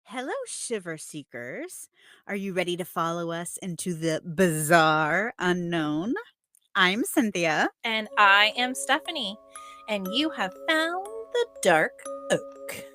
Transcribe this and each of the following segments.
Hello, Shiver Seekers. Are you ready to follow us into the bizarre unknown? I'm Cynthia. And I am Stephanie, and you have found the dark oak.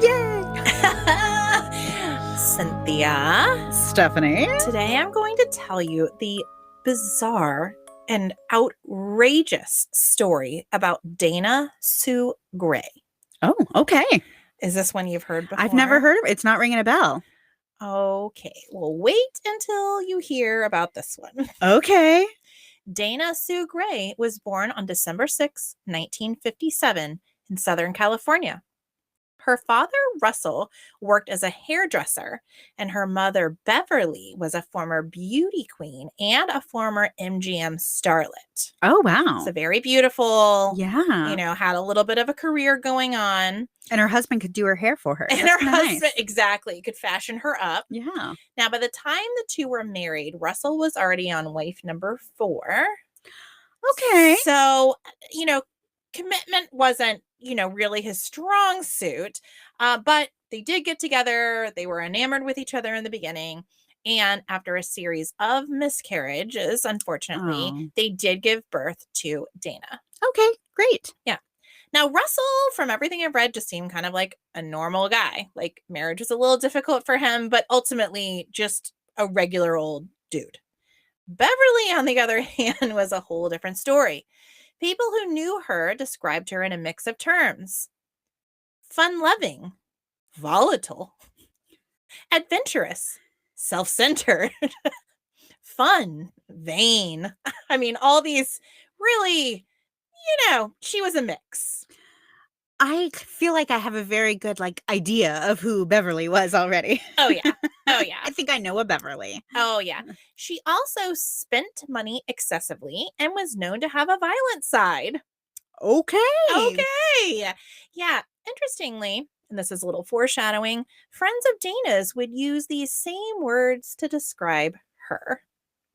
Yay! Cynthia, Stephanie. today I'm going to tell you the bizarre and outrageous story about Dana Sue Gray. Oh, okay. Is this one you've heard before? I've never heard of it. It's not ringing a bell. Okay, well, wait until you hear about this one. Okay. Dana Sue Gray was born on December 6, 1957, in Southern California. Her father, Russell, worked as a hairdresser, and her mother, Beverly, was a former beauty queen and a former MGM starlet. Oh, wow. So very beautiful. Yeah. Had a little bit of a career going on. And her husband could do her hair for her. And That's her kinda husband, nice. exactly, could fashion her up. Yeah. Now, by the time the two were married, Russell was already on wife number 4. Okay. So, commitment wasn't, really his strong suit. But they did get together. They were enamored with each other in the beginning. And after a series of miscarriages, unfortunately, Oh. they did give birth to Dana. Okay, great. Now, Russell, from everything I've read, just seemed kind of like a normal guy. Like, marriage was a little difficult for him, but ultimately just a regular old dude. Beverly, on the other hand, was a whole different story. People who knew her described her in a mix of terms: fun-loving, volatile, adventurous, self-centered, fun, vain. I mean, all these really, she was a mix. I feel like I have a very good idea of who Beverly was already. Oh, yeah. Oh, yeah. I think I know a Beverly. Oh, yeah. She also spent money excessively and was known to have a violent side. Okay. Okay. Yeah. Interestingly, and this is a little foreshadowing, friends of Dana's would use these same words to describe her.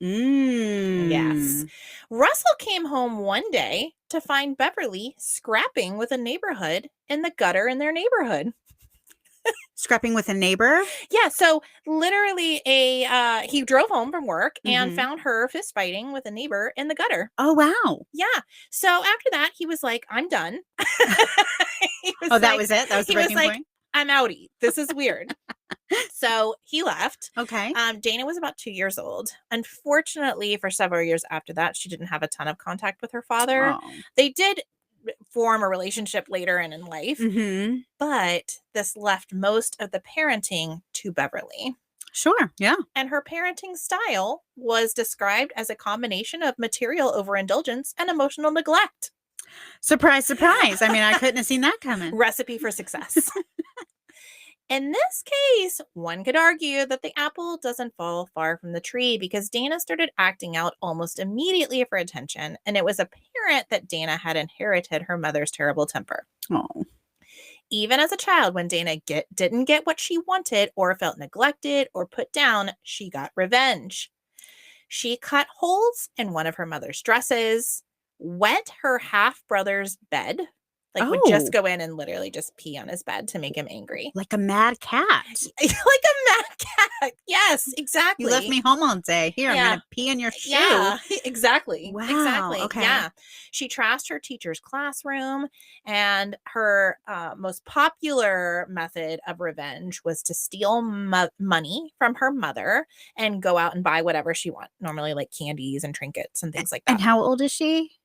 Yes. Mm. Russell came home one day to find Beverly scrapping with a neighborhood in the gutter in their neighborhood. Scrapping with a neighbor? Yeah, so literally he drove home from work and Mhm. found her fist fighting with a neighbor in the gutter. Oh, wow. Yeah. So after that, he was like, "I'm done." Oh, that was it? That was the he was breaking like, point? "I'm outie. This is weird." So he left. Okay. Dana was about 2 years old. Unfortunately, for several years after that, she didn't have a ton of contact with her father. Oh. They did form a relationship later and in life, Mhm. but this left most of the parenting to Beverly. Sure, yeah. And her parenting style was described as a combination of material overindulgence and emotional neglect. Surprise, surprise. I mean, I couldn't have seen that coming. Recipe for success. In this case, one could argue that the apple doesn't fall far from the tree because Dana started acting out almost immediately for attention, and it was apparent that Dana had inherited her mother's terrible temper. Oh. Even as a child, when Dana didn't get what she wanted or felt neglected or put down, she got revenge. She cut holes in one of her mother's dresses, wet her half-brother's bed, would just Oh, go in and literally just pee on his bed to make him angry. like a mad cat. Like a mad cat. Yes, exactly. You left me home all day. Here, I'm Yeah. gonna pee in your shoe. Yeah, exactly. Wow, Exactly. okay. Yeah. She trashed her teacher's classroom, and her most popular method of revenge was to steal money from her mother and go out and buy whatever she wanted, normally like candies and trinkets and things like that. And how old is she?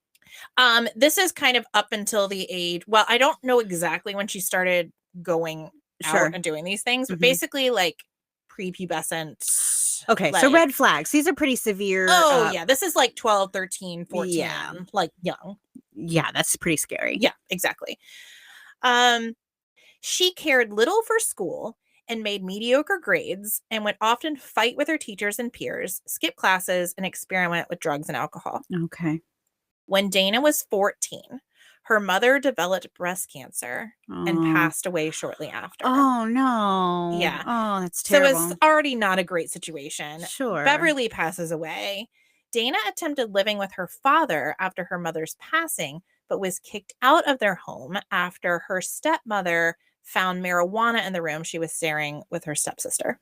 This is kind of up until the age, well, I don't know exactly when she started going Sure. out and doing these things, but Mhm. basically like prepubescent Okay, so Like, red flags. These are pretty severe. oh, yeah. This is like 12, 13, 14, Yeah. like young. Yeah, that's pretty scary. Yeah, exactly. Um, she cared little for school and made mediocre grades and would often fight with her teachers and peers, skip classes, and experiment with drugs and alcohol. Okay. When Dana was 14, her mother developed breast cancer and Oh. passed away shortly after. Oh, no. Yeah. Oh, that's So terrible. it's already not a great situation. Sure. Beverly passes away. Dana attempted living with her father after her mother's passing, but was kicked out of their home after her stepmother found marijuana in the room she was sharing with her stepsister.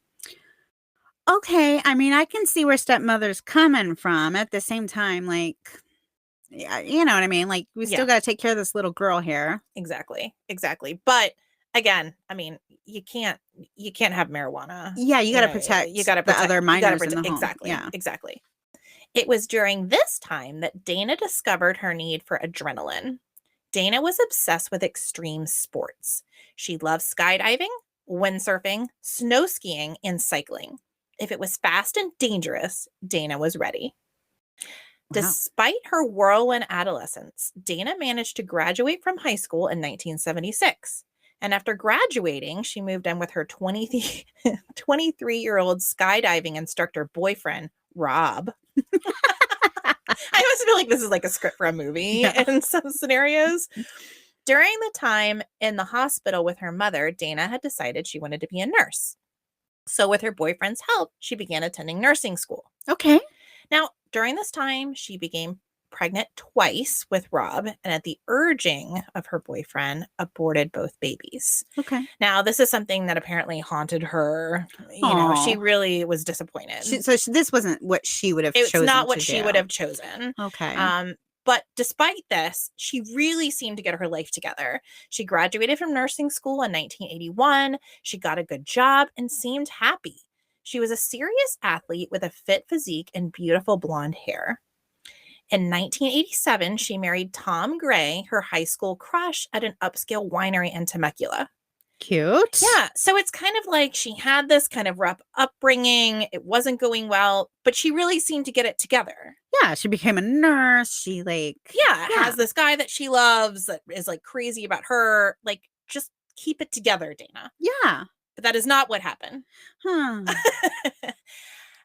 Okay, I mean, I can see where stepmother's coming from. At the same time, like, yeah, you know what I mean? Like, we still Yeah. got to take care of this little girl here. Exactly. But again, I mean, you can't have marijuana. Yeah, you got to protect the other minors in the home. Exactly. Yeah. Exactly. It was during this time that Dana discovered her need for adrenaline. Dana was obsessed with extreme sports. She loved skydiving, windsurfing, snow skiing, and cycling. If it was fast and dangerous, Dana was ready. Wow. Despite her whirlwind adolescence, Dana managed to graduate from high school in 1976. And after graduating, she moved in with her 23-year-old skydiving instructor boyfriend, Rob. I always feel like this is like a script for a movie in some scenarios. During the time in the hospital with her mother, Dana had decided she wanted to be a nurse. So with her boyfriend's help, she began attending nursing school. Okay. Now, during this time, she became pregnant twice with Rob, and at the urging of her boyfriend, aborted both babies. Okay. Now, this is something that apparently haunted her. You know, she really was disappointed. This wasn't what she would have chosen. It's not what she would have chosen. Okay. But despite this, she really seemed to get her life together. She graduated from nursing school in 1981. She got a good job and seemed happy. She was a serious athlete with a fit physique and beautiful blonde hair. In 1987, she married Tom Gray, her high school crush, at an upscale winery in Temecula. Cute. Yeah, so it's kind of like she had this kind of rough upbringing. It wasn't going well, but she really seemed to get it together. Yeah, she became a nurse. She has this guy that she loves that is like crazy about her. Like, just keep it together, Dana. Yeah. But that is not what happened. Huh.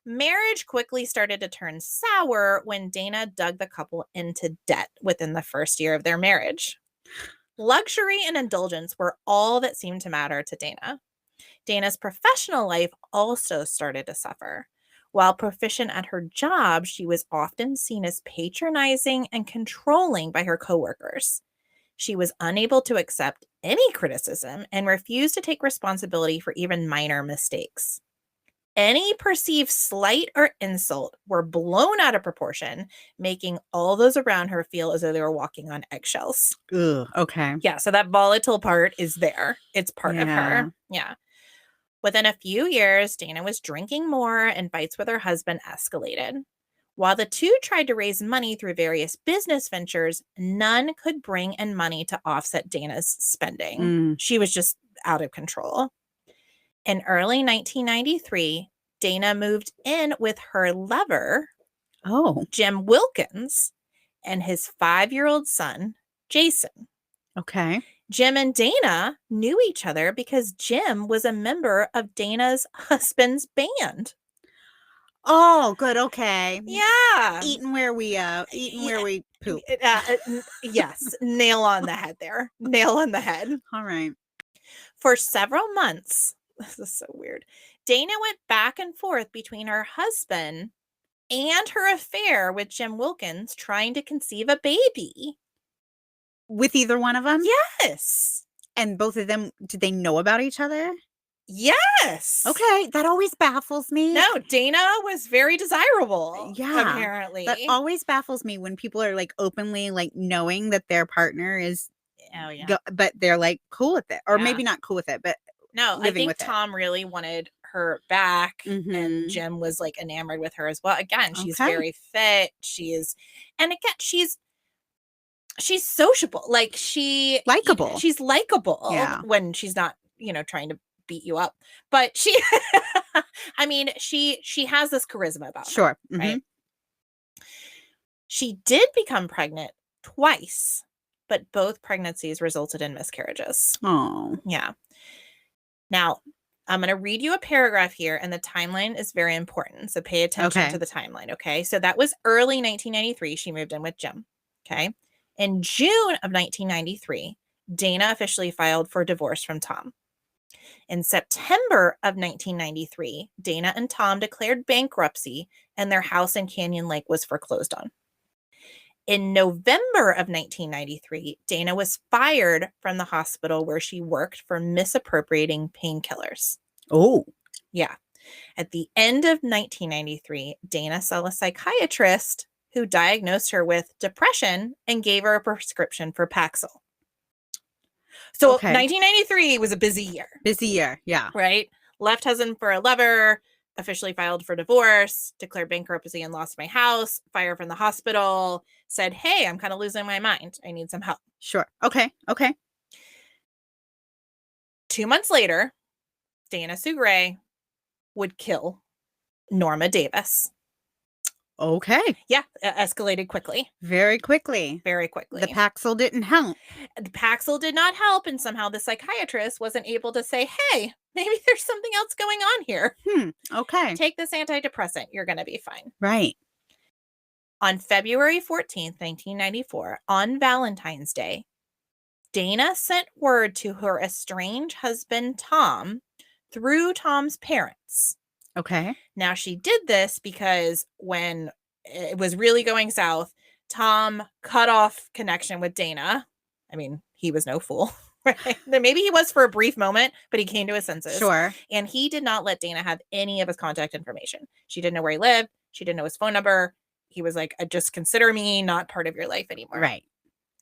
Marriage quickly started to turn sour when Dana dug the couple into debt within the first year of their marriage. Luxury and indulgence were all that seemed to matter to Dana. Dana's professional life also started to suffer. While proficient at her job, she was often seen as patronizing and controlling by her coworkers. She was unable to accept any criticism and refused to take responsibility for even minor mistakes. Any perceived slight or insult were blown out of proportion, making all those around her feel as though they were walking on eggshells. Ugh, okay. Yeah, so that volatile part is there. It's part of her. Yeah. Within a few years, Dana was drinking more and fights with her husband escalated. While the two tried to raise money through various business ventures, none could bring in money to offset Dana's spending. She was just out of control. In early 1993, Dana moved in with her lover, Jim Wilkins, and his 5-year-old son, Jason. Okay. Jim and Dana knew each other because Jim was a member of Dana's husband's band. Oh, good. Okay. Yeah. Eating where we poop. Yes. Nail on the head there. Nail on the head. All right. For several months, this is so weird, Dana went back and forth between her husband and her affair with Jim Wilkins, trying to conceive a baby. With either one of them? Yes. And both of them, did they know about each other? Yes. Okay, that always baffles me. No, Dana was very desirable. Yeah. Apparently. That always baffles me when people are like openly like knowing that their partner is but they're like cool with it. Or maybe not cool with it, but no, I think Tom really wanted her back, and Jim was like enamored with her as well. Again, she's very fit. And again, she's sociable. Like she's likable. Yeah. When she's not, trying to beat you up. But she, I mean, she has this charisma about her. Sure. Right? She did become pregnant twice, but both pregnancies resulted in miscarriages. Oh. Yeah. Now, I'm going to read you a paragraph here, and the timeline is very important. So pay attention to the timeline, okay? So that was early 1993. She moved in with Jim, okay? In June of 1993, Dana officially filed for divorce from Tom. In September of 1993, Dana and Tom declared bankruptcy, and their house in Canyon Lake was foreclosed on. In November of 1993, Dana was fired from the hospital where she worked for misappropriating painkillers. Oh. Yeah. At the end of 1993, Dana saw a psychiatrist who diagnosed her with depression and gave her a prescription for Paxil. So 1993 was a busy year. Busy year, yeah. Right? Left husband for a lover, officially filed for divorce, declared bankruptcy and lost my house, fired from the hospital, said, hey, I'm kind of losing my mind. I need some help. Sure. Okay. 2 months later, Dana Sue Gray would kill Norma Davis. Okay. Yeah, escalated quickly. Very quickly. The Paxil didn't help. The Paxil did not help, and somehow the psychiatrist wasn't able to say, hey, maybe there's something else going on here. Okay. Take this antidepressant. You're going to be fine. Right. On February 14th, 1994, on Valentine's Day, Dana sent word to her estranged husband, Tom, through Tom's parents. Okay. Now, she did this because when it was really going south, Tom cut off connection with Dana. I mean, he was no fool. Right? Maybe he was for a brief moment, but he came to his senses. Sure. And he did not let Dana have any of his contact information. She didn't know where he lived. She didn't know his phone number. He was like, just consider me not part of your life anymore. Right.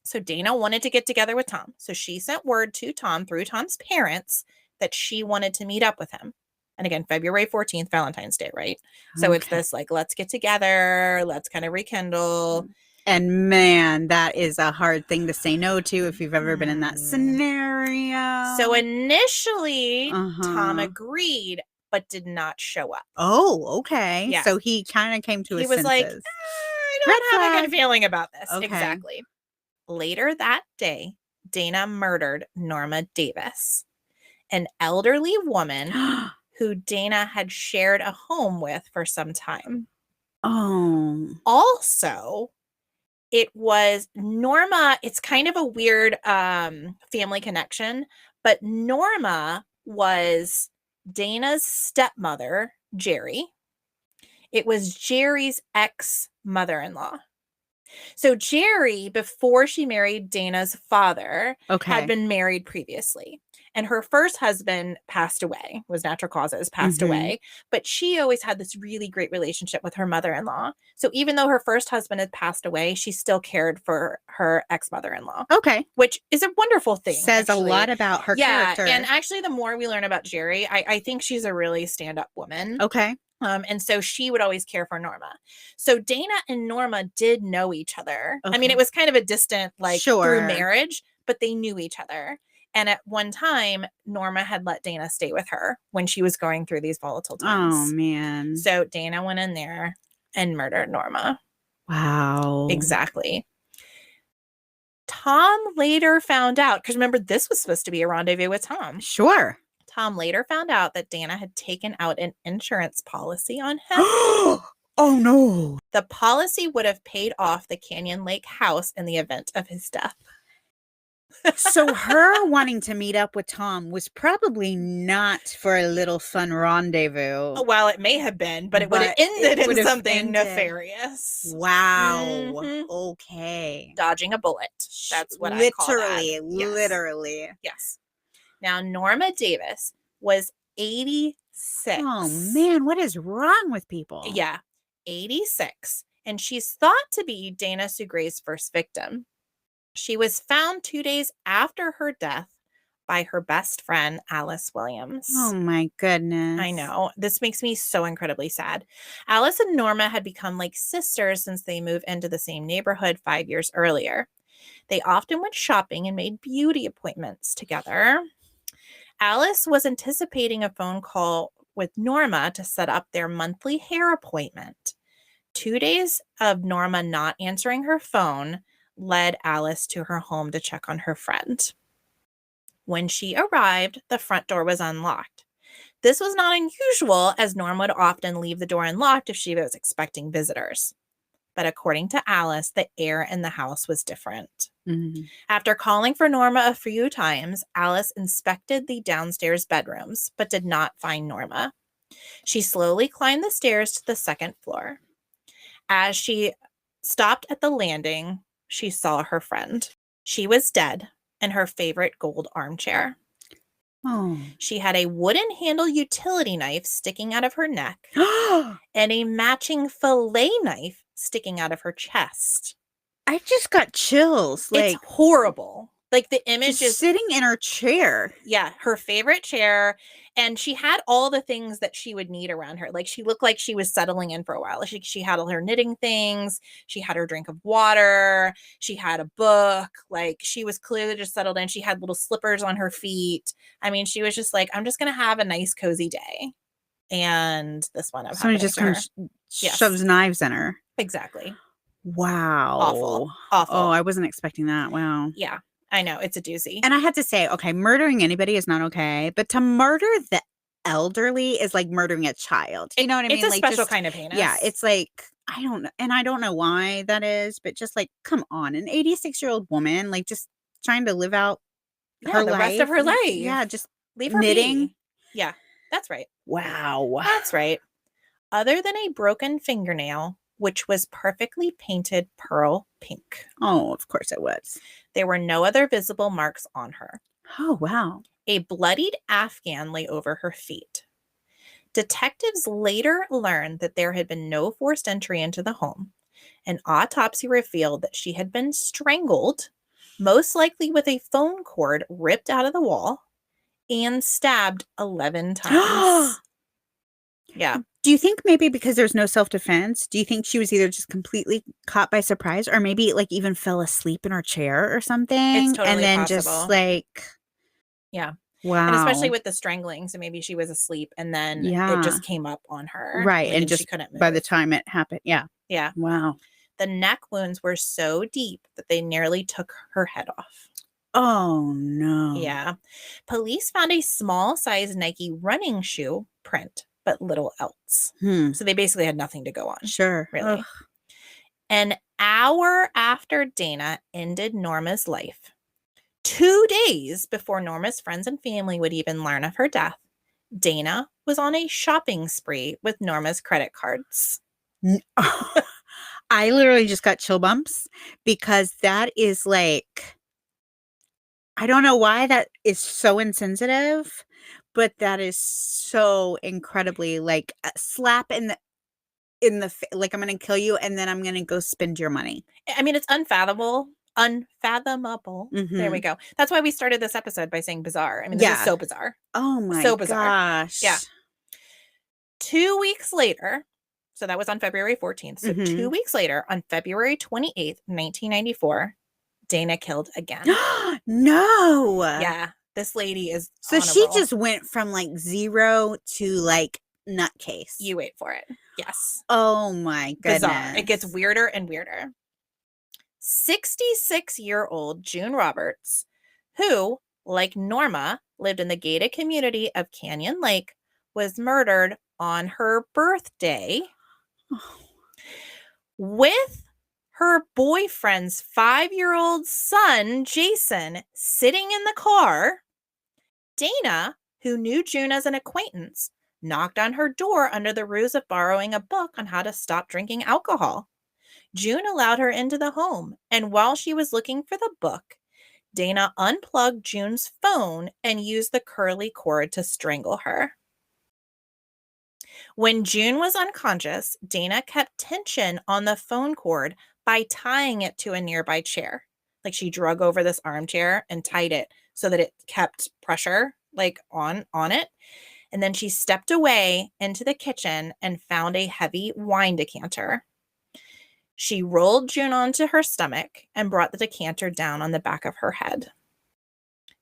So Dana wanted to get together with Tom. So she sent word to Tom through Tom's parents that she wanted to meet up with him. And again, February 14th, Valentine's Day, right? So it's this like, let's get together. Let's kind of rekindle. And man, that is a hard thing to say no to if you've ever been in that scenario. So initially, Tom agreed, but did not show up. Oh, okay. Yeah. So he kind of came to his senses. He was like, I don't have a good feeling about this. Okay. Exactly. Later that day, Dana murdered Norma Davis, an elderly woman who Dana had shared a home with for some time. Oh. Also, it was Norma. It's kind of a weird family connection, but Norma was Dana's stepmother, Jerry. It was Jerry's ex-mother-in-law. So Jerry, before she married Dana's father, had been married previously. And her first husband passed away, was natural causes, passed away. But she always had this really great relationship with her mother-in-law. So even though her first husband had passed away, she still cared for her ex-mother-in-law. Okay. Which is a wonderful thing. Says a lot about her character. And actually, the more we learn about Jerry, I think she's a really stand-up woman. Okay. And so she would always care for Norma. So Dana and Norma did know each other. Okay. I mean, it was kind of a distant, like Sure. through marriage, but they knew each other. And at one time, Norma had let Dana stay with her when she was going through these volatile times. Oh, man. So Dana went in there and murdered Norma. Wow. Exactly. Tom later found out, because remember, this was supposed to be a rendezvous with Tom. Sure. Tom later found out that Dana had taken out an insurance policy on him. Oh, no. The policy would have paid off the Canyon Lake house in the event of his death. So her wanting to meet up with Tom was probably not for a little fun rendezvous. Well, it may have been, but it would have ended in something nefarious. Wow. Okay. Dodging a bullet. That's what I call that. Literally. Yes. Now, Norma Davis was 86. Oh, man. What is wrong with people? Yeah. 86. And she's thought to be Dana Sue Gray's first victim. She was found 2 days after her death by her best friend, Alice Williams. Oh, my goodness. I know. This makes me so incredibly sad. Alice and Norma had become like sisters since they moved into the same neighborhood 5 years earlier. They often went shopping and made beauty appointments together. Alice was anticipating a phone call with Norma to set up their monthly hair appointment. 2 days of Norma not answering her phone led Alice to her home to check on her friend. When she arrived, the front door was unlocked. This was not unusual, as Norma would often leave the door unlocked if she was expecting visitors. But according to Alice, the air in the house was different. Mm-hmm. After calling for Norma a few times, Alice inspected the downstairs bedrooms, but did not find Norma. She slowly climbed the stairs to the second floor. As she stopped at the landing, she saw her friend. She was dead in her favorite gold armchair. Oh. She had a wooden handle utility knife sticking out of her neck and a matching fillet knife sticking out of her chest. I just got chills. Like, it's horrible. Like, the image just is sitting in her chair. Yeah, her favorite chair. And she had all the things that she would need around her. Like, she looked like she was settling in for a while. She had all her knitting things. She had her drink of water. She had a book. Like, she was clearly just settled in. She had little slippers on her feet. I mean, she was just like, I'm just going to have a nice, cozy day. And this one, Somebody just kind of shoves knives in her. Exactly. Wow. Awful. Oh, I wasn't expecting that. Wow. Yeah. I know, it's a doozy. And I had to say, okay, murdering anybody is not okay, but to murder the elderly is like murdering a child. You know what I mean? It's a like, special kind of heinous. Yeah, it's like, I don't know, and I don't know why that is, but just like, come on, an 86-year-old woman, like, just trying to live out her the life. rest of her life. Yeah, just leave her knitting. be. Yeah, that's right. Wow. That's right. Other than a broken fingernail, which was perfectly painted pearl pink. Oh, of course it was. There were no other visible marks on her. Oh, wow. A bloodied Afghan lay over her feet. Detectives later learned that there had been no forced entry into the home. An autopsy revealed that she had been strangled, most likely with a phone cord ripped out of the wall, and stabbed 11 times. Yeah. Do you think maybe because there's no self-defense, do you think she was either just completely caught by surprise or maybe like even fell asleep in her chair or something? It's totally and then possible. Just like, yeah. Wow. And especially with the strangling. So maybe she was asleep and then it just came up on her. Right. Like, and just she couldn't move. By the time it happened. Yeah. Yeah. Wow. The neck wounds were so deep that they nearly took her head off. Oh, no. Yeah. Police found a small size Nike running shoe print, but little else. So they basically had nothing to go on. Sure. Really. Ugh. An hour after Dana ended Norma's life, 2 days before Norma's friends and family would even learn of her death, Dana was on a shopping spree with Norma's credit cards. I literally just got chill bumps because that is like, I don't know why that is so insensitive, but that is so incredibly like a slap in the like, I'm going to kill you and then I'm going to go spend your money. I mean, it's unfathomable. There we go. That's why we started this episode by saying bizarre. I mean, this is so bizarre. Oh my so bizarre. Gosh. Yeah. 2 weeks later, so that was on February 14th. So 2 weeks later, on February 28th, 1994, Dana killed again. No. Yeah. This lady is So honorable. she just went from like 0 to like nutcase. You wait for it. Yes. Oh my goodness. Bizarre. It gets weirder and weirder. 66-year-old June Roberts, who, like Norma, lived in the gated community of Canyon Lake, was murdered on her birthday with her boyfriend's 5-year-old son, Jason, sitting in the car. Dana, who knew June as an acquaintance, knocked on her door under the ruse of borrowing a book on how to stop drinking alcohol. June allowed her into the home, and while she was looking for the book, Dana unplugged June's phone and used the curly cord to strangle her. When June was unconscious, Dana kept tension on the phone cord by tying it to a nearby chair. Like, she drug over this armchair and tied it so that it kept pressure like on it. And then she stepped away into the kitchen and found a heavy wine decanter. She rolled June onto her stomach and brought the decanter down on the back of her head.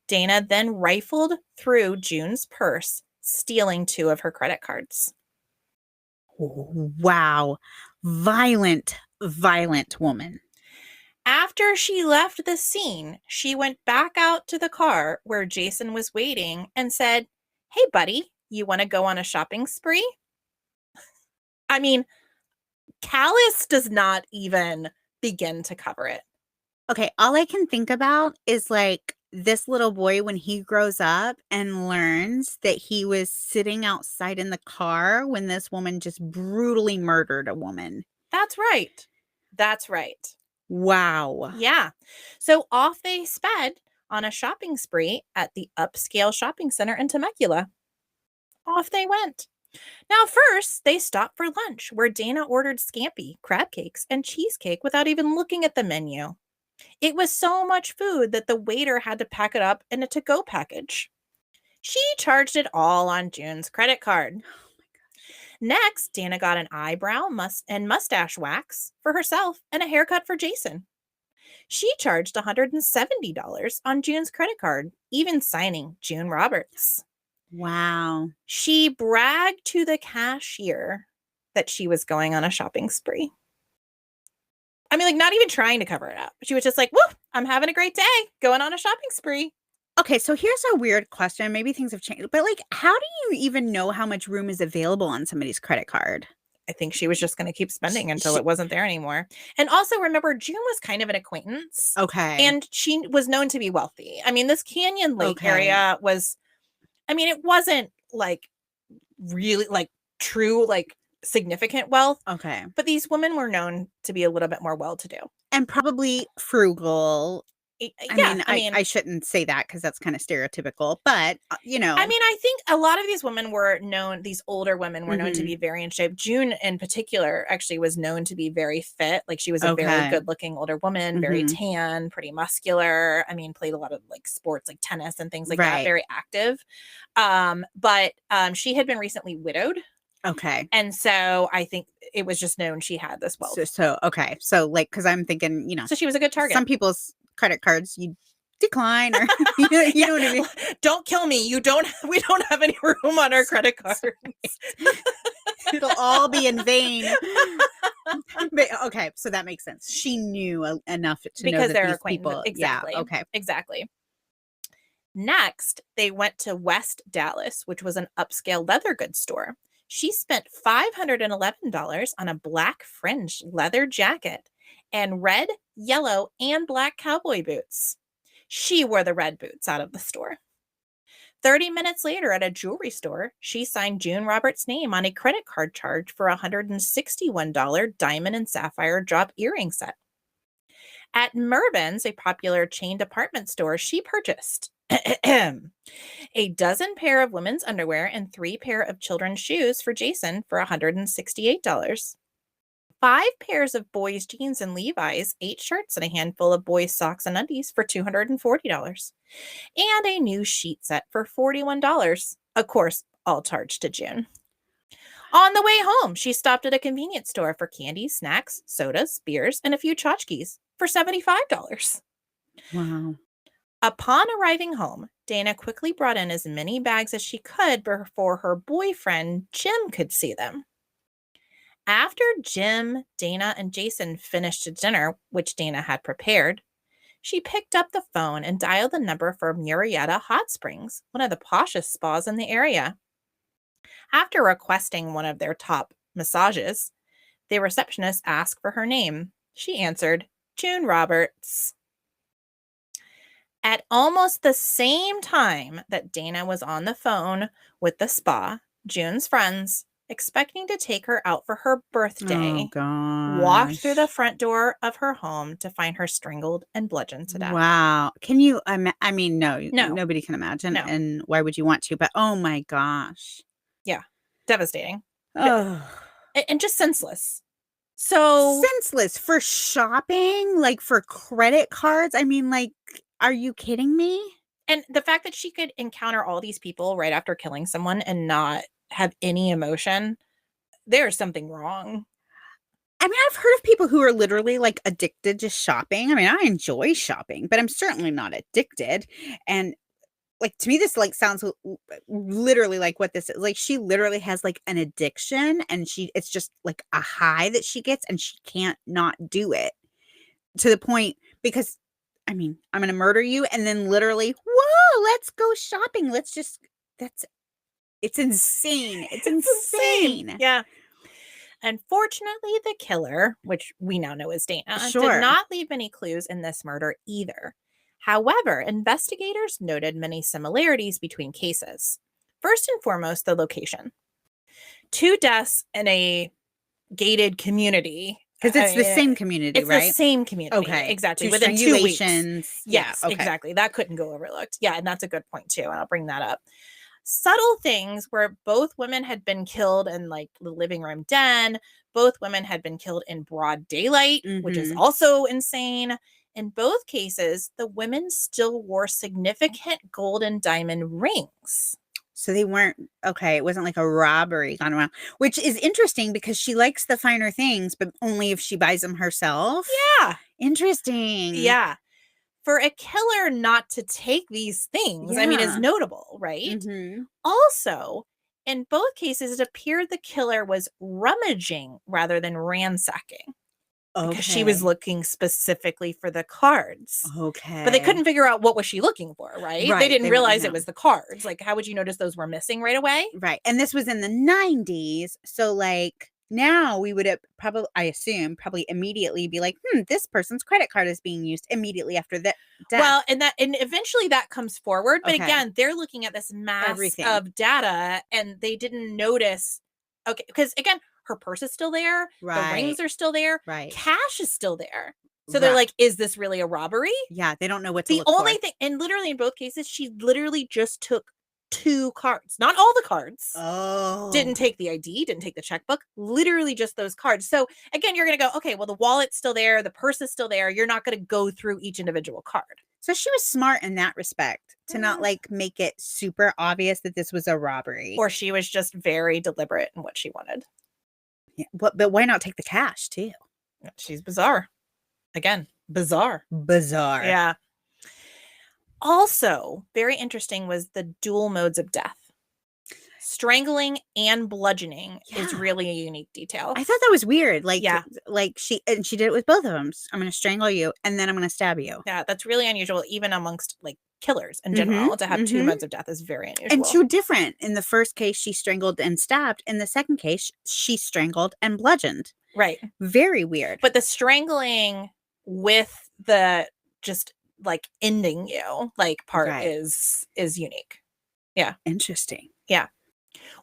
Dana then rifled through June's purse, stealing 2 of her credit cards. Wow. Violent, violent woman. After she left the scene, she went back out to the car where Jason was waiting and said, "Hey, buddy, you want to go on a shopping spree?" I mean, callous does not even begin to cover it. Okay, all I can think about is like this little boy when he grows up and learns that he was sitting outside in the car when this woman just brutally murdered a woman. That's right. That's right. Wow. Yeah. So off they sped on a shopping spree at the upscale shopping center in Temecula. Off they went. Now, first, they stopped for lunch where Dana ordered scampi, crab cakes, and cheesecake without even looking at the menu. It was so much food that the waiter had to pack it up in a to go package. She charged it all on June's credit card. Next, Dana got an eyebrow and mustache wax for herself and a haircut for Jason. She charged $170 on June's credit card, even signing June Roberts. Wow. She bragged to the cashier that she was going on a shopping spree. I mean, like, not even trying to cover it up. She was just like, "Woo, I'm having a great day, going on a shopping spree." Okay, so here's a weird question. Maybe things have changed, but like, how do you even know how much room is available on somebody's credit card? I think she was just going to keep spending until She- it wasn't there anymore. And also, remember, June was kind of an acquaintance. Okay. And she was known to be wealthy. I mean, this Canyon Lake area was, I mean, it wasn't like really like true, like significant wealth. Okay. But these women were known to be a little bit more well-to-do. And probably frugal. I shouldn't say that because that's kind of stereotypical, but you know. I mean, I think a lot of these women were known, these older women were known to be very in shape. June in particular actually was known to be very fit. Like she was a very good looking older woman, very tan, pretty muscular. I mean, played a lot of like sports like tennis and things like that, very active. But she had been recently widowed. Okay. And so I think it was just known she had this wealth. Okay. So like, because I'm thinking, So she was a good target. Some people's credit cards you decline or you know what I mean? Don't kill me. We don't have any room on our credit cards. It'll all be in vain. But, okay, so that makes sense. She knew enough to know that they're these people. Exactly. Yeah, okay. Exactly. Next, they went to West Dallas, which was an upscale leather goods store. She spent $511 on a black fringed leather jacket and red, yellow, and black cowboy boots. She wore the red boots out of the store. 30 minutes later at a jewelry store, she signed June Roberts' name on a credit card charge for a $161 diamond and sapphire drop earring set. At Mervyn's, a popular chain department store, she purchased a dozen pair of women's underwear and 3 pair of children's shoes for Jason for $168. 5 pairs of boys' jeans and Levi's, 8 shirts, and a handful of boys' socks and undies for $240. And a new sheet set for $41. Of course, all charged to June. On the way home, she stopped at a convenience store for candy, snacks, sodas, beers, and a few tchotchkes for $75. Wow. Upon arriving home, Dana quickly brought in as many bags as she could before her boyfriend, Jim, could see them. After Jim, Dana, and Jason finished dinner, which Dana had prepared, she picked up the phone and dialed the number for Murrieta Hot Springs, one of the poshest spas in the area. After requesting one of their top massages, the receptionist asked for her name. She answered, June Roberts. At almost the same time that Dana was on the phone with the spa, June's friends, expecting to take her out for her birthday, walked through the front door of her home to find her strangled and bludgeoned to death. Wow. Can you, I mean, no, nobody can imagine. No. And why would you want to? But oh my gosh. Yeah. Devastating. Oh. And just senseless. So senseless for shopping, like for credit cards. I mean, like, are you kidding me? And the fact that she could encounter all these people right after killing someone and not have any emotion, there's something wrong. I mean, I've heard of people who are literally like addicted to shopping. I mean, I enjoy shopping, but I'm certainly not addicted. And like, to me, this, like, sounds literally like what this is. Like, she literally has, like, an addiction, and it's just, like, a high that she gets, and she can't not do it to the point because, I mean, "I'm gonna murder you," and then literally, "Whoa, let's go shopping. Let's just" that's it's insane. It's It's insane. insane. Yeah. Unfortunately, the killer, which we now know as Dana, did Sure. not leave many clues in this murder either. However, investigators noted many similarities between cases. First and foremost, the location. Two deaths in a gated community. 'Cause it's the same community, It's the right? same community. Okay. Exactly. 2 Within 2 weeks. strangulations. Yeah, Yes, okay. exactly. That couldn't go overlooked. Yeah, and that's a good point too. And I'll bring that up. Subtle things where both women had been killed in like the living room den. Both women had been killed in broad daylight, which is Mhm. also insane. In both cases, the women still wore significant gold and diamond rings. So they weren't okay, it wasn't like a robbery gone around, which is interesting because she likes the finer things, but only if she buys them herself. Yeah. Interesting. Yeah. For a killer not to take these things, I mean, is Yeah. notable, right? Mhm. Also, in both cases, it appeared the killer was rummaging rather than ransacking because she was Okay. looking specifically for the cards. But they Okay. couldn't figure out what was she looking for, right? They Right, didn't they wouldn't realize it know. was the cards. Like, how would you notice those were missing right away? Right, and this was in the '90s, so, like, now we would have probably I assume, probably immediately be like, "Hmm, this person's credit card is being used immediately after the death." Well, and eventually that comes forward, but Okay. again, they're looking at this mass Everything. of data and they didn't notice. Okay, because again, her purse is still there, the Right, rings are still there, right, cash is still there. So they're right. like, is this really a robbery? Yeah, they don't know what to The look only for. thing, and literally in both cases, she literally just took 2 cards, not all the cards. Didn't Oh. take the ID, didn't take the checkbook, literally just those cards. So again, you're going to go, okay, well, the wallet's still there, the purse is still there. You're not going to go through each individual card. So she was smart in that respect to not, Mm. like, make it super obvious that this was a robbery. Or she was just very deliberate in what she wanted. Yeah, but why not take the cash too? She's bizarre. Again, bizarre. Bizarre. Yeah. Also, very interesting was the dual modes of death. Strangling and bludgeoning is Yeah. really a unique detail. I thought that was weird, Yeah. like, she did it with both of them. "I'm gonna strangle you, and then I'm gonna stab you." Yeah, that's really unusual, even amongst like killers in Mhm, general. To have 2 mhm. modes of death is very And unusual. 2 different. In the first case, she strangled and stabbed. In the second case, she strangled and bludgeoned. Right. Very weird. But the strangling with the just like ending you like part Right. is unique. Yeah. Interesting. Yeah.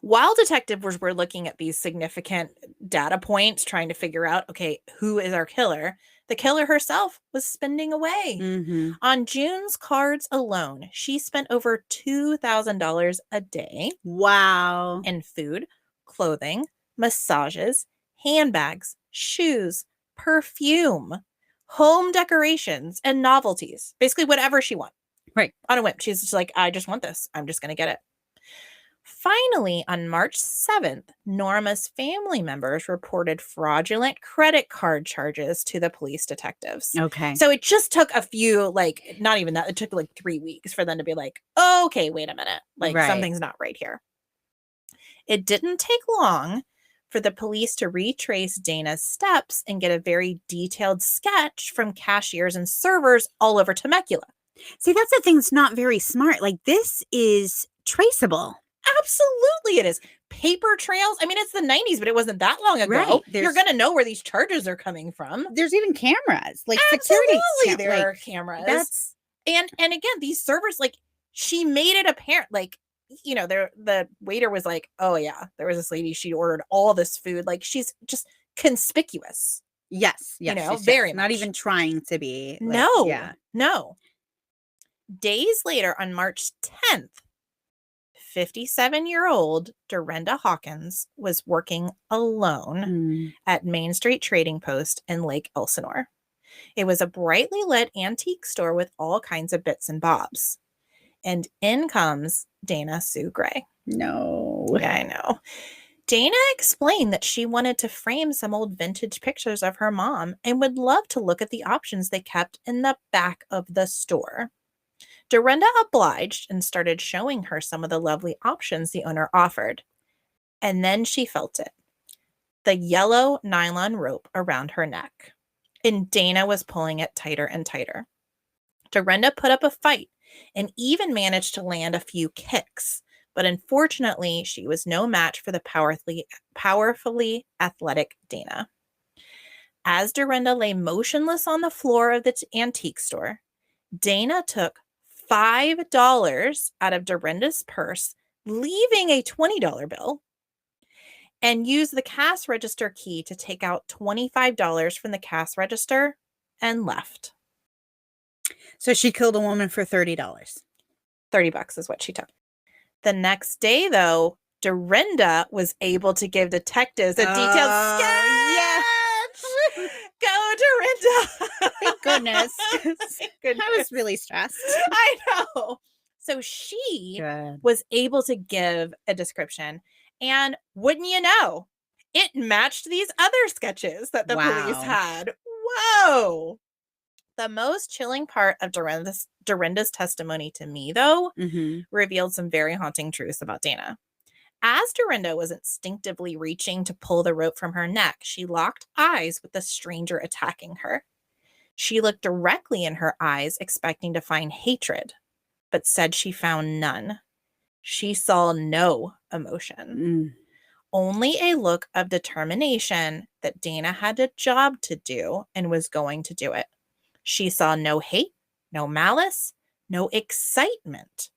While detectives were looking at these significant data points, trying to figure out, okay, who is our killer, the killer herself was spending away. Mhm. On June's cards alone, she spent over $2,000 a day Wow. in food, clothing, massages, handbags, shoes, perfume, home decorations, and novelties. Basically, whatever she wants. Right. On a whim. She's just like, I just want this. I'm just going to get it. Finally, on March 7th, Norma's family members reported fraudulent credit card charges to the police detectives. Okay. So it just took a few, like, not even that, it took like 3 weeks for them to be like, okay, wait a minute. Like, Right. something's not right here. It didn't take long for the police to retrace Dana's steps and get a very detailed sketch from cashiers and servers all over Temecula. See, that's the thing that's not very smart. Like, this is traceable. Absolutely, it is. Paper trails. I mean, it's the 90s, but it wasn't that long ago. Right, You're going to know where these charges are coming from. There's even cameras, like security Absolutely, there like, are cameras. that's And again, these servers, like, she made it apparent, like, you know, the waiter was like, oh yeah, there was this lady, she ordered all this food. Like, she's just conspicuous. yes, You yes, know, yes, very yes. Not much. even trying to be, like, No, yeah. no. Days later, on March 10th, 57-year-old Dorinda Hawkins was working alone Mm. at Main Street Trading Post in Lake Elsinore. It was a brightly lit antique store with all kinds of bits and bobs. And in comes Dana Sue Gray. No. Yeah, I know. Dana explained that she wanted to frame some old vintage pictures of her mom and would love to look at the options they kept in the back of the store. Dorinda obliged and started showing her some of the lovely options the owner offered. And then she felt it. The yellow nylon rope around her neck. And Dana was pulling it tighter and tighter. Dorinda put up a fight and even managed to land a few kicks, but unfortunately, she was no match for the powerfully athletic Dana. As Dorinda lay motionless on the floor of the antique store, Dana took $5 out of Dorinda's purse, leaving a $20 bill, and used the cash register key to take out $25 from the cash register and left. So she killed a woman for $30. $30 is what she took. The next day, though, Dorinda was able to give detectives a detailed sketch. Yes. Go, Dorinda. Thank goodness. Thank goodness. I was really stressed. I know. So she was able to give a description. And wouldn't you know, it matched these other sketches that the police had. Whoa. The most chilling part of Dorinda's testimony to me, though, revealed some very haunting truths about Dana. As Dorinda was instinctively reaching to pull the rope from her neck, she locked eyes with the stranger attacking her. She looked directly in her eyes, expecting to find hatred, but said she found none. She saw no emotion, only a look of determination that Dana had a job to do and was going to do it. She saw no hate, no malice, no excitement,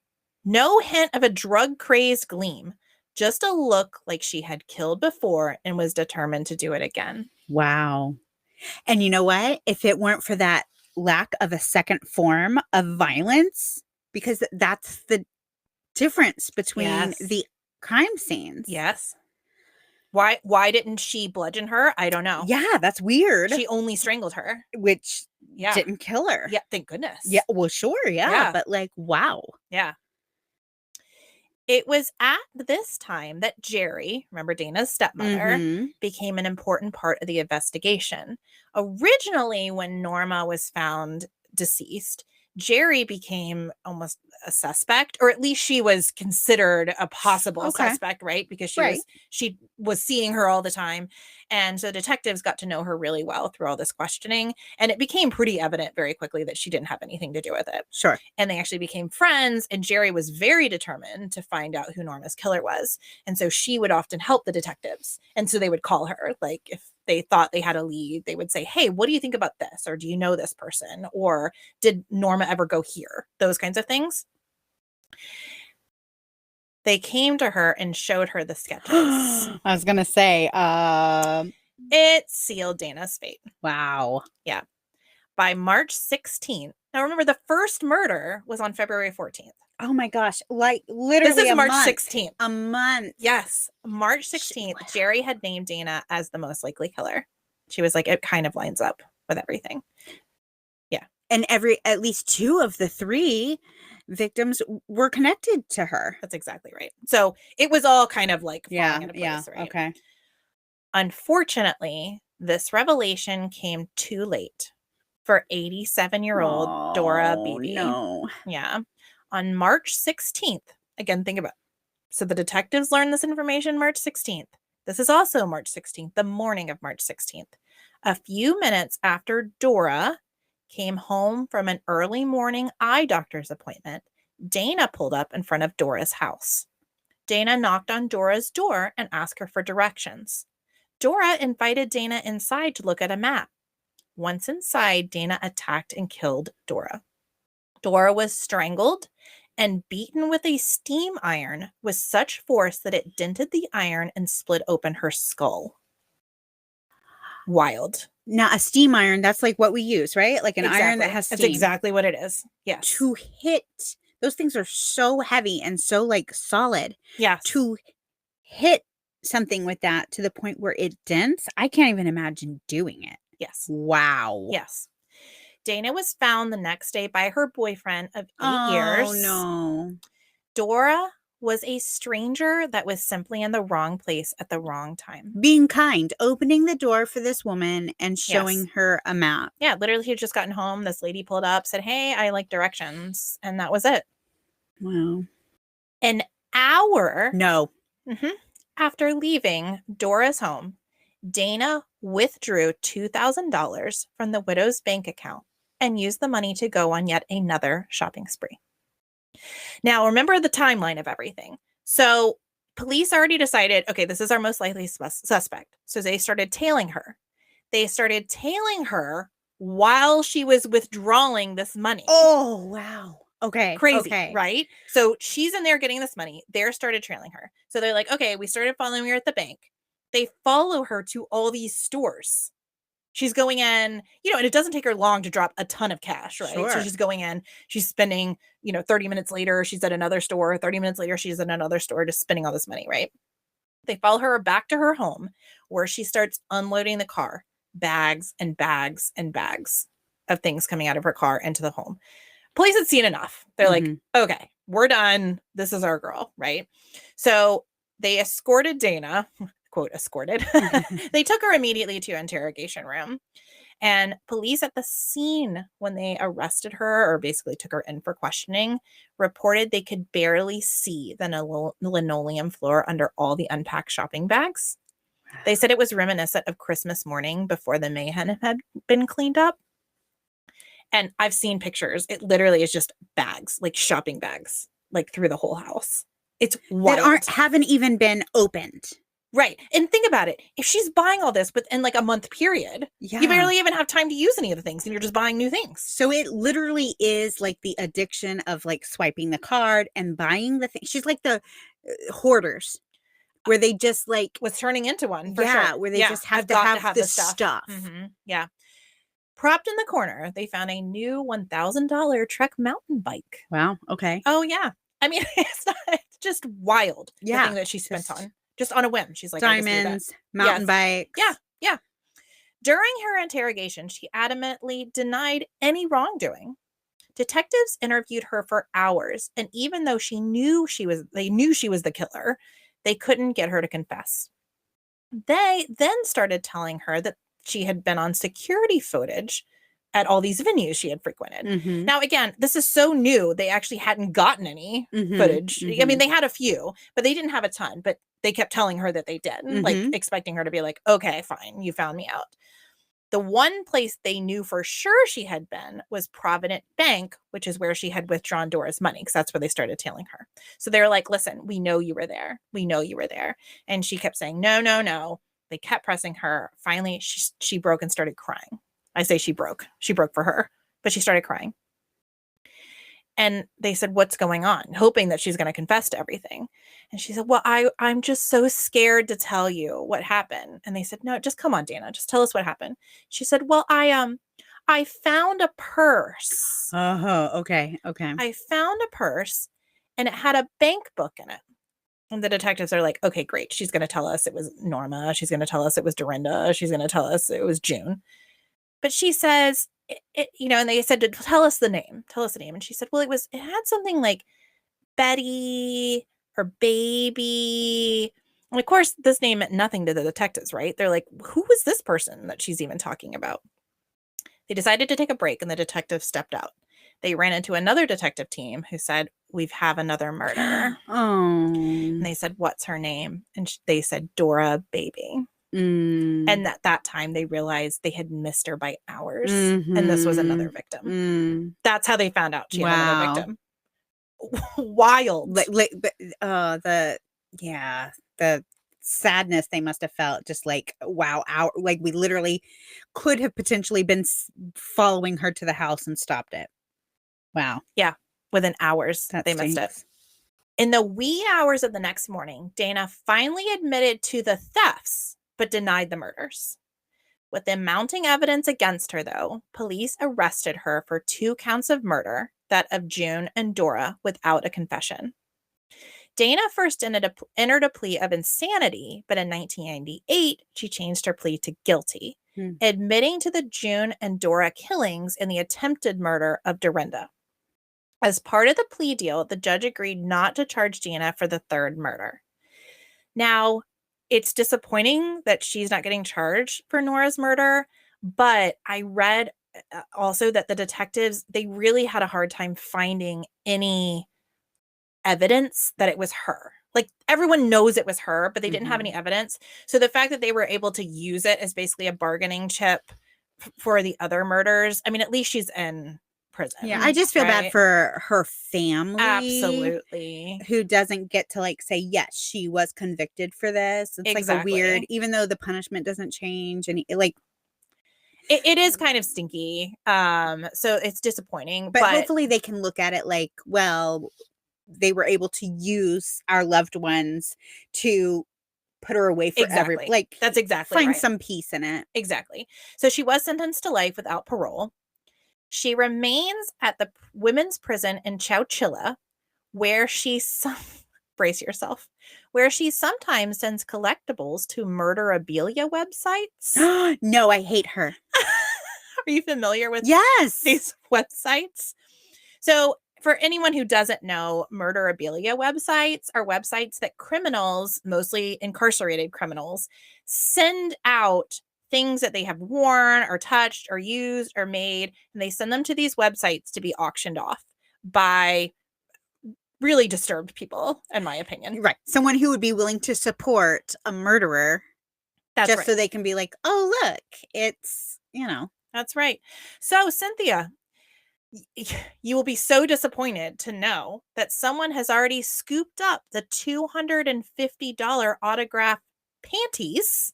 no hint of a drug-crazed gleam, just a look like she had killed before and was determined to do it again. Wow. And you know what? If it weren't for that lack of a second form of violence, because that's the difference between the crime scenes. Yes. Why didn't she bludgeon her? I don't know. Yeah, that's weird. She only strangled her. Which didn't kill her. Yeah, thank goodness. Yeah, well, sure, yeah. But like, wow. Yeah. It was at this time that Jerry, remember Dana's stepmother, became an important part of the investigation. Originally, when Norma was found deceased, Jerry became almost a suspect, or at least she was considered a possible suspect, right? Because she was seeing her all the time. And so detectives got to know her really well through all this questioning. And it became pretty evident very quickly that she didn't have anything to do with it. Sure. And they actually became friends. And Jerry was very determined to find out who Norma's killer was. And so she would often help the detectives. And so they would call her, like if they thought they had a lead, they would say, hey, what do you think about this? Or do you know this person? Or did Norma ever go here? Those kinds of things. They came to her and showed her the sketches. I was going to say, it sealed Dana's fate. Wow. Yeah. By March 16th. Now remember, the first murder was on February 14th. Oh my gosh. Like literally this is March month. 16th. A month. Yes. March 16th, Jerry had named Dana as the most likely killer. She was like, it kind of lines up with everything. Yeah. And at least 2 of the 3 victims were connected to her. That's exactly right. So it was all kind of like falling into place, right? Okay. Unfortunately, this revelation came too late for 87-year-old Dora Beebe. No. Yeah. On March 16th, again, think about it. So the detectives learned this information March 16th. This is also March 16th, the morning of March 16th. A few minutes after Dora came home from an early morning eye doctor's appointment, Dana pulled up in front of Dora's house. Dana knocked on Dora's door and asked her for directions. Dora invited Dana inside to look at a map. Once inside, Dana attacked and killed Dora. Dora was strangled and beaten with a steam iron with such force that it dented the iron and split open her skull. Wild. Now, a steam iron, that's like what we use, right? Like an iron that has steam. That's exactly what it is. Yes. To hit, those things are so heavy and so like solid. Yes. To hit something with that to the point where it dents, I can't even imagine doing it. Yes. Wow. Yes. Dana was found the next day by her boyfriend of 8 years. Oh, no. Dora was a stranger that was simply in the wrong place at the wrong time. Being kind, opening the door for this woman and showing Yes. her a map. Yeah, literally, he had just gotten home. This lady pulled up, said, "Hey, I like directions." And that was it. Wow. An hour No. mhm, after leaving Dora's home, Dana withdrew $2,000 from the widow's bank account and used the money to go on yet another shopping spree. Now, remember the timeline of everything. So, police already decided, okay, this is our most likely suspect. So, they started tailing her. They started tailing her while she was withdrawing this money. Oh, wow. Okay. Crazy, Okay. right? So she's in there getting this money. They're started trailing her. So they're like, okay, we started following her at the bank. They follow her to all these stores. She's going in, and it doesn't take her long to drop a ton of cash, right? So Sure. she's going in, she's spending, 30 minutes later, she's at another store. 30 minutes later, she's at another store just spending all this money, right? They follow her back to her home where she starts unloading the car, bags and bags and bags of things coming out of her car into the home. Police had seen enough. They're like, okay, we're done. This is our girl, right? So they escorted Dana, quote, escorted. They took her immediately to interrogation room. And police at the scene when they arrested her or basically took her in for questioning reported they could barely see the linoleum floor under all the unpacked shopping bags. They said it was reminiscent of Christmas morning before the mayhem had been cleaned up. And I've seen pictures. It literally is just bags, like shopping bags, like through the whole house. It's wild. That haven't even been opened. Right. And think about it. If she's buying all this within like a month period, Yeah. you barely even have time to use any of the things and you're just buying new things. So it literally is like the addiction of like swiping the card and buying the thing. She's like the hoarders where they just like was turning into one for sure. Where they just have I've to got have the stuff. Yeah. Propped in the corner, they found a new $1,000 Trek mountain bike. Wow. Okay. Oh yeah. I mean, it's just wild. Yeah. The thing that she spent on. Just on a whim. She's like, diamonds, mountain bikes. Yeah. During her interrogation, she adamantly denied any wrongdoing. Detectives interviewed her for hours, and even though they knew she was the killer, they couldn't get her to confess. They then started telling her that she had been on security footage at all these venues she had frequented. Mm-hmm. Now, again, this is so new. They actually hadn't gotten any footage. I mean, they had a few, but they didn't have a ton. But they kept telling her that they did, like expecting her to be like, okay, fine, you found me out. The one place they knew for sure she had been was Provident Bank, which is where she had withdrawn Dora's money, because that's where they started tailing her. So they were like, listen, we know you were there. We know you were there. And she kept saying, no, no, no. They kept pressing her. Finally, she broke and started crying. I say she broke. She broke for her, but she started crying. And they said, what's going on? Hoping that she's going to confess to everything. And she said, well, I'm just so scared to tell you what happened. And they said, no, just come on, Dana. Just tell us what happened. She said, well, I found a purse. Okay. I found a purse and it had a bank book in it. And the detectives are like, okay, great. She's going to tell us it was Norma. She's going to tell us it was Dorinda. She's going to tell us it was June. But she says, and they said, tell us the name. Tell us the name. And she said, well, it had something like Betty or Baby. And of course, this name meant nothing to the detectives, right? They're like, who is this person that she's even talking about? They decided to take a break and the detective stepped out. They ran into another detective team who said, we have another murder. And they said, what's her name? And they said, Dora Baby. And at that time, they realized they had missed her by hours. And this was another victim. That's how they found out she had another victim. Wild. The sadness they must have felt, just like, wow, like we literally could have potentially been following her to the house and stopped it. Wow. Yeah. Within hours, they missed it. In the wee hours of the next morning, Dana finally admitted to the thefts, but denied the murders. With the mounting evidence against her, though, police arrested her for 2 counts of murder, that of June and Dora, without a confession. Dana first entered a plea of insanity, but in 1998, she changed her plea to guilty, admitting to the June and Dora killings and the attempted murder of Dorinda. As part of the plea deal, the judge agreed not to charge Dana for the third murder. Now, it's disappointing that she's not getting charged for Nora's murder, but I read also that the detectives, they really had a hard time finding any evidence that it was her. Like, everyone knows it was her, but they didn't have any evidence. So the fact that they were able to use it as basically a bargaining chip for the other murders, I mean, at least she's in prison. Yeah, I just feel bad for her family. Absolutely. Who doesn't get to like say, yes, she was convicted for this. It's like a weird, even though the punishment doesn't change, and like it is kind of stinky. So it's disappointing. But hopefully they can look at it like, well, they were able to use our loved ones to put her away forever. Exactly. Like, that's exactly find right. some peace in it. Exactly. So she was sentenced to life without parole. She remains at the women's prison in Chowchilla, where she brace yourself, where she sometimes sends collectibles to murderabilia websites. No, I hate her. Are you familiar with these websites? So for anyone who doesn't know, murderabilia websites are websites that criminals, mostly incarcerated criminals, send out things that they have worn or touched or used or made, and they send them to these websites to be auctioned off by really disturbed people, in my opinion. Right. Someone who would be willing to support a murderer. That's just right. So they can be like, oh, look, it's, That's right. So, Cynthia, you will be so disappointed to know that someone has already scooped up the $250 autograph panties.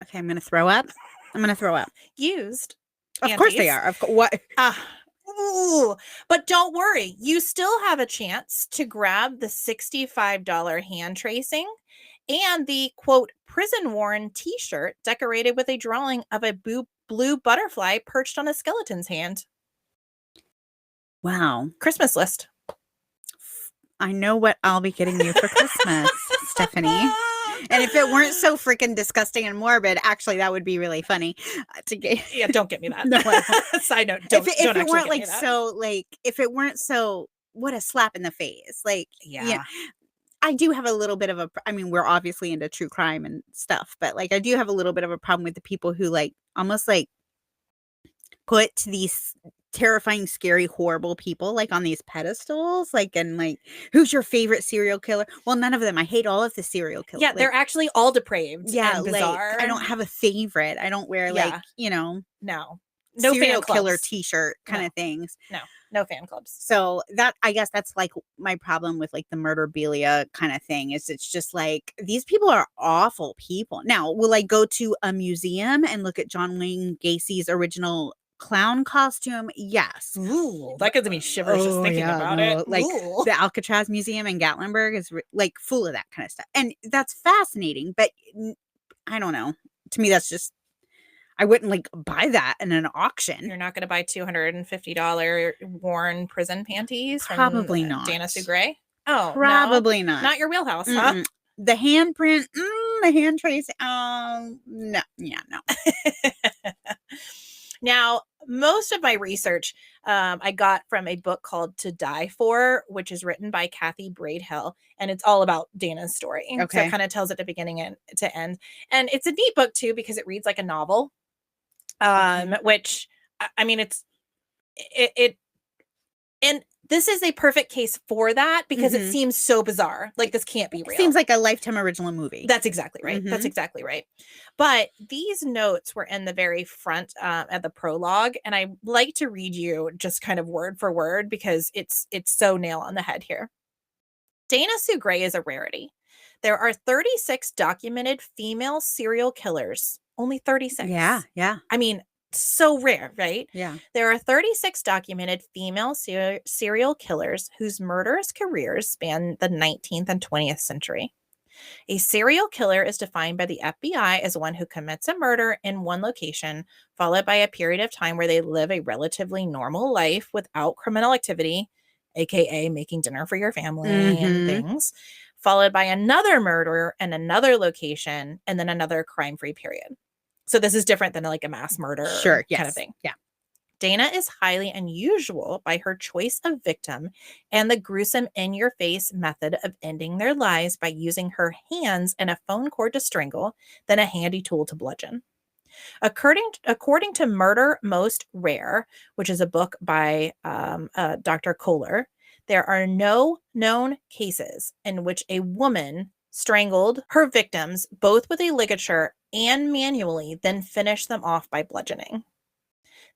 Okay, I'm going to throw up. Used. Of course they are. What? Ooh, but don't worry. You still have a chance to grab the $65 hand tracing and the, quote, prison-worn t-shirt decorated with a drawing of a blue butterfly perched on a skeleton's hand. Wow. Christmas list. I know what I'll be getting you for Christmas, Stephanie. And if it weren't so freaking disgusting and morbid, actually, that would be really funny to get. Yeah, don't get me that. No, side note, don't if it weren't like so, like, if it weren't so, what a slap in the face. Like, yeah. I do have a little bit of we're obviously into true crime and stuff, but like, I do have a little bit of a problem with the people who like almost like put these terrifying, scary, horrible people like on these pedestals, like, and like, who's your favorite serial killer? Well, none of them. I hate all of the serial killers. Yeah, they're actually all depraved. Yeah, and bizarre. Like, I don't have a favorite. I don't wear like, no serial killer t-shirt kind of things. No fan clubs. So that, I guess that's like my problem with like the murderabilia kind of thing, is it's just like, these people are awful people. Now, will I go to a museum and look at John Wayne Gacy's original clown costume? Yes. Ooh, that gives me shivers just thinking about it. Like, the Alcatraz Museum in Gatlinburg is like full of that kind of stuff, and that's fascinating. But I don't know. To me, that's just, I wouldn't like buy that in an auction. You're not going to buy $250 worn prison panties? Probably from not. Dana Sue Gray? Oh, probably not. Not your wheelhouse, huh? The handprint, the hand trace. No, yeah, no. Now, most of my research I got from a book called To Die For, which is written by Kathy Braidhill, and it's all about Dana's story. Okay. So it kind of tells it to beginning and to end. And it's a neat book, too, because it reads like a novel, which, I mean, and this is a perfect case for that, because it seems so bizarre. Like, this can't be real. It seems like a Lifetime original movie. That's exactly right. That's exactly right. But these notes were in the very front at the prologue, and I like to read you just kind of word for word, because it's so nail on the head here. Dana Sue Gray is a rarity. There are 36 documented female serial killers. Only 36. Yeah. I mean, so rare, right? Yeah. There are 36 documented female serial killers whose murderous careers span the 19th and 20th century. A serial killer is defined by the FBI as one who commits a murder in one location, followed by a period of time where they live a relatively normal life without criminal activity, aka making dinner for your family and things, followed by another murder in another location, and then another crime-free period. So this is different than like a mass murder kind of thing. Yeah. Dana is highly unusual by her choice of victim and the gruesome in-your-face method of ending their lives by using her hands and a phone cord to strangle, then a handy tool to bludgeon. According to Murder Most Rare, which is a book by Dr. Kohler, there are no known cases in which a woman strangled her victims both with a ligature and manually, then finished them off by bludgeoning.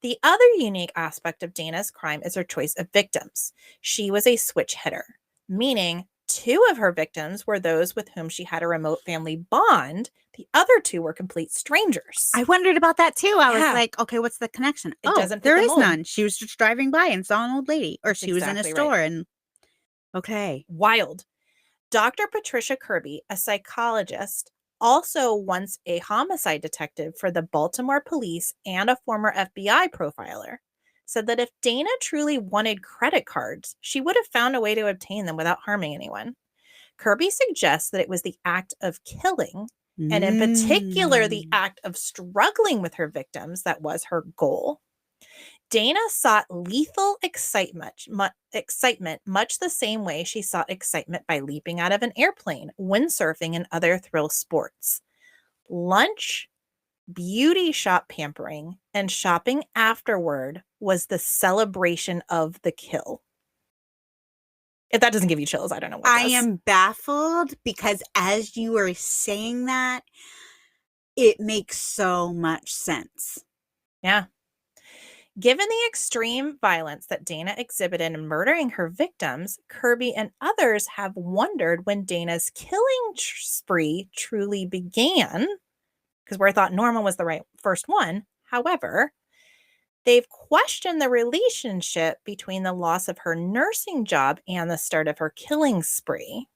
The other unique aspect of Dana's crime is her choice of victims. She was a switch hitter, meaning 2 of her victims were those with whom she had a remote family bond. The other 2 were complete strangers. I wondered about that too. I was Yeah. like, okay, what's the connection? It Oh, doesn't fit there the is mold. none. She was just driving by and saw an old lady, or she was in a Exactly store right. and okay. Wild. Dr. Patricia Kirby, a psychologist, also once a homicide detective for the Baltimore police and a former FBI profiler, said that if Dana truly wanted credit cards, she would have found a way to obtain them without harming anyone. Kirby suggests that it was the act of killing, and in particular, the act of struggling with her victims, that was her goal. Dana sought lethal excitement, much the same way she sought excitement by leaping out of an airplane, windsurfing, and other thrill sports. Lunch, beauty shop pampering, and shopping afterward was the celebration of the kill. If that doesn't give you chills, I don't know what I does. am baffled because as you are saying that, it makes so much sense. Yeah. Given the extreme violence that Dana exhibited in murdering her victims, Kirby and others have wondered when Dana's killing spree truly began, because where I thought Norma was the first one. However, they've questioned the relationship between the loss of her nursing job and the start of her killing spree.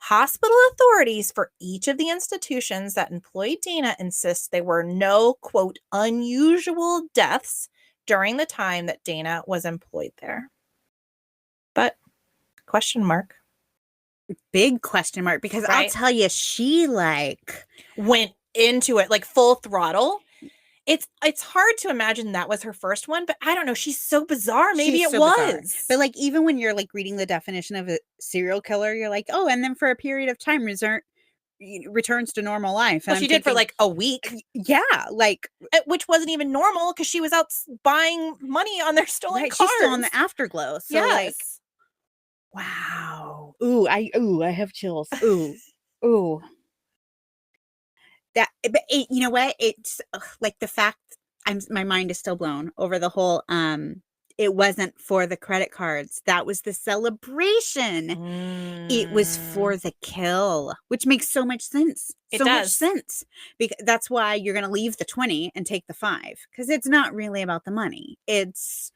Hospital authorities for each of the institutions that employed Dana insist there were no, quote, unusual deaths during the time that Dana was employed there. But question mark. Big question mark, because I'll Right? tell you, she Went into it like full throttle. It's hard to imagine that was her first one, but I don't know. She's so bizarre. Maybe she's it so was. bizarre. But like, even when you're like reading the definition of a serial killer, you're like, oh, and then for a period of time returns to normal life. And Well, she did for like a week. Yeah, like, which wasn't even normal because she was out buying money on their stolen right, cars. she's still on the afterglow. So yes. like, wow. Ooh, I have chills. Ooh. That, but you know what? It's like the fact my mind is still blown over the whole it wasn't for the credit cards. That was the celebration. It was for the kill, which makes so much sense. It does. Much sense. Because that's why you're going to leave the 20 and take the 5, because it's not really about the money. It's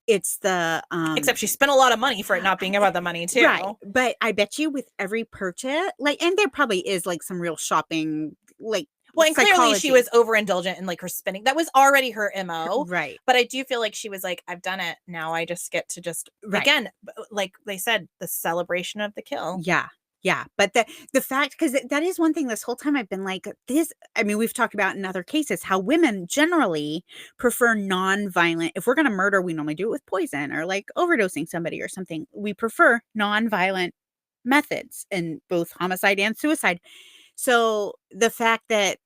the except she spent a lot of money for it not being about the money too. Right. But I bet you with every purchase, like, and there probably is like some real shopping, like, well, and psychology. clearly she was overindulgent in like her spending. That was already her MO. Right. But I do feel like she was like, I've done it. Now I just get to just, again, like they said, the celebration of the kill. Yeah. Yeah. But the fact, because that is one thing this whole time I've been like, I mean, we've talked about in other cases how women generally prefer non-violent. If we're going to murder, we normally do it with poison or like overdosing somebody or something. We prefer non-violent methods in both homicide and suicide. So the fact that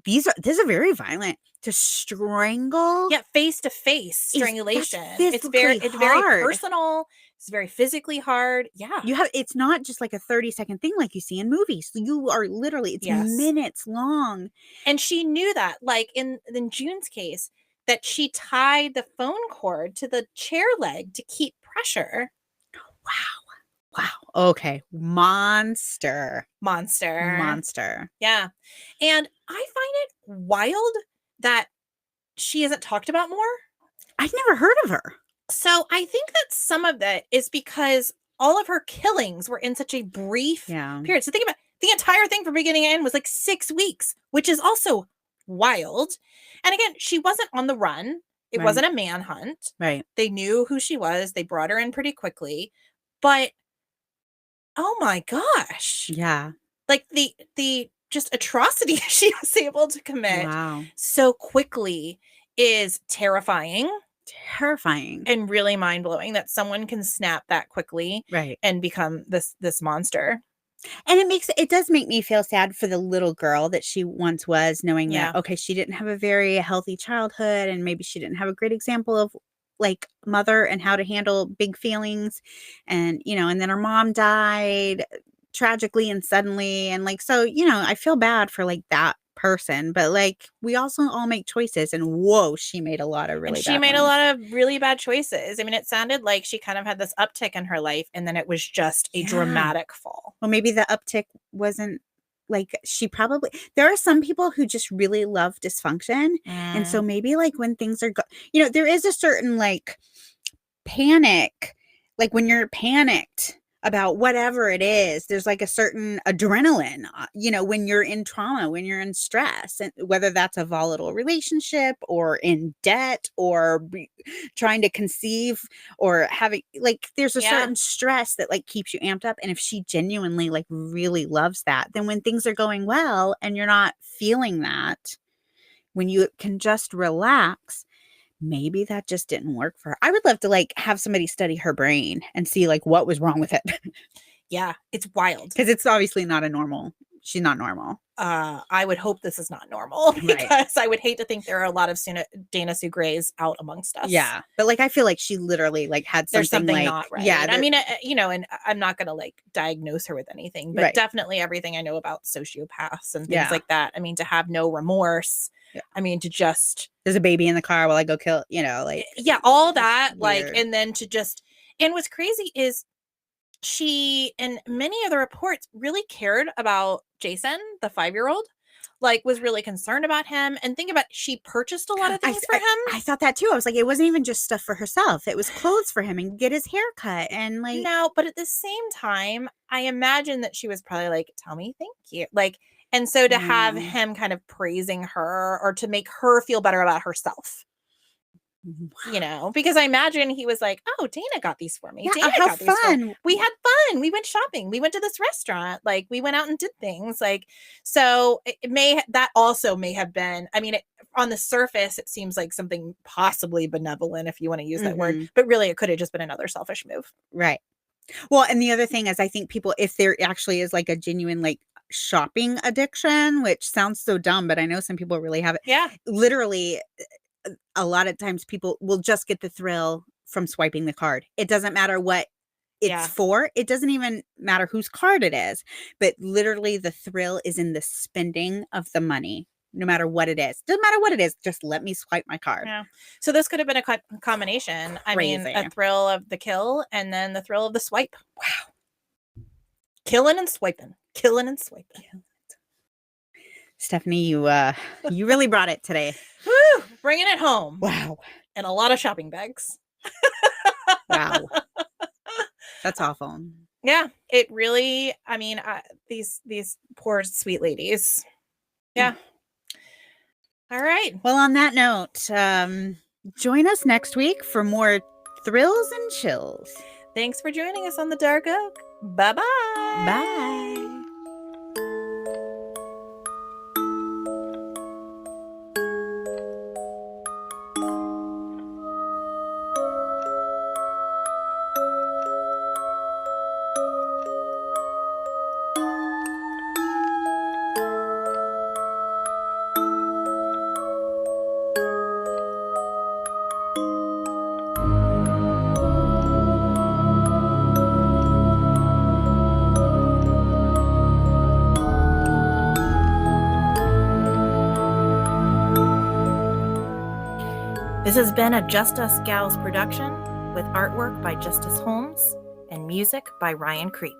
this is very violent, to strangle. Yeah, face to face strangulation. It's very hard. personal. It's very physically hard. Yeah. It's not just like a 30-second thing like you see in movies. You are literally, it's minutes long. And she knew that, like in June's case, that she tied the phone cord to the chair leg to keep pressure. Wow. Okay. Monster. Yeah. And I find it wild that she isn't talked about more. I've never heard of her. So I think that some of that is because all of her killings were in such a brief period. So think about the entire thing from beginning to end was like 6 weeks, which is also wild. And again, she wasn't on the run. It wasn't a manhunt. Right. They knew who she was. They brought her in pretty quickly. But oh my gosh. Yeah. Like the just atrocity she was able to commit so quickly is terrifying. Terrifying. and really mind-blowing that someone can snap that quickly Right. and become this monster. And it does make me feel sad for the little girl that she once was, knowing that, Yeah. okay, she didn't have a very healthy childhood and maybe she didn't have a great example of like mother and how to handle big feelings. And, and then her mom died tragically and suddenly. And like, so, I feel bad for like that person, but like we also all make choices and whoa, she made a lot of And really she bad made a ones. lot of really bad choices. I mean, it sounded like she kind of had this uptick in her life, and then it was just a Yeah. dramatic fall. Well, maybe the uptick wasn't like she probably there are some people who just really love dysfunction. And so Mm, maybe like when things are there is a certain like panic, like when you're panicked about whatever it is, there's like a certain adrenaline, when you're in trauma, when you're in stress, and whether that's a volatile relationship or in debt or trying to conceive or having like there's a yeah. certain stress that like keeps you amped up. And if she genuinely like really loves that, then when things are going well and you're not feeling that, when you can just relax, maybe that just didn't work for her. I would love to like have somebody study her brain and see like what was wrong with it. Yeah. It's wild. Because it's obviously not a normal. She's not normal. I would hope this is not normal Right. because I would hate to think there are a lot of Dana Sue Grays out amongst us. Yeah. But like I feel like she literally like had There's something something like not right. yeah, I mean, and I'm not going to like diagnose her with anything, but right. definitely everything I know about sociopaths and things Yeah. like that. I mean, to have no remorse. Yeah. I mean, to just There's a baby in the car while I go kill, like yeah, all that like, weird. and then to just, and what's crazy is she and many of the reports really cared about Jason, the 5-year-old, like was really concerned about him. And think about, she purchased a lot of things for him. I thought that too. I was like, it wasn't even just stuff for herself. It was clothes for him and get his hair cut and like No, but at the same time, I imagine that she was probably like, tell me thank you. Like, and so to have him kind of praising her or to make her feel better about herself, because I imagine he was like, oh, Dana got these for me. Yeah, Dana how got these for me. fun. We had fun. We went shopping. We went to this restaurant. Like we went out and did things like, so that also may have been, I mean, on the surface, it seems like something possibly benevolent, if you want to use that word, but really it could have just been another selfish move. Right. Well, and the other thing is I think people, if there actually is like a genuine like shopping addiction, which sounds so dumb, but I know some people really have it. Yeah. Literally, a lot of times people will just get the thrill from swiping the card. It doesn't matter what it's for. It doesn't even matter whose card it is, but literally the thrill is in the spending of the money. No matter what it is. Doesn't matter what it is. Just let me swipe my card. Yeah. So this could have been a combination. I mean, a thrill of the kill and then the thrill of the swipe. Wow. Killing and swiping. Killing and swiping. Stephanie, you really brought it today. Woo! Bringing it home. Wow. And a lot of shopping bags. Wow. That's awful. Yeah, it really, I mean, these poor sweet ladies. Yeah. All right. Well, on that note, join us next week for more thrills and chills. Thanks for joining us on The Dark Oak. Bye-bye. Bye. This has been a Just Us Gals production with artwork by Justice Holmes and music by Ryan Creek.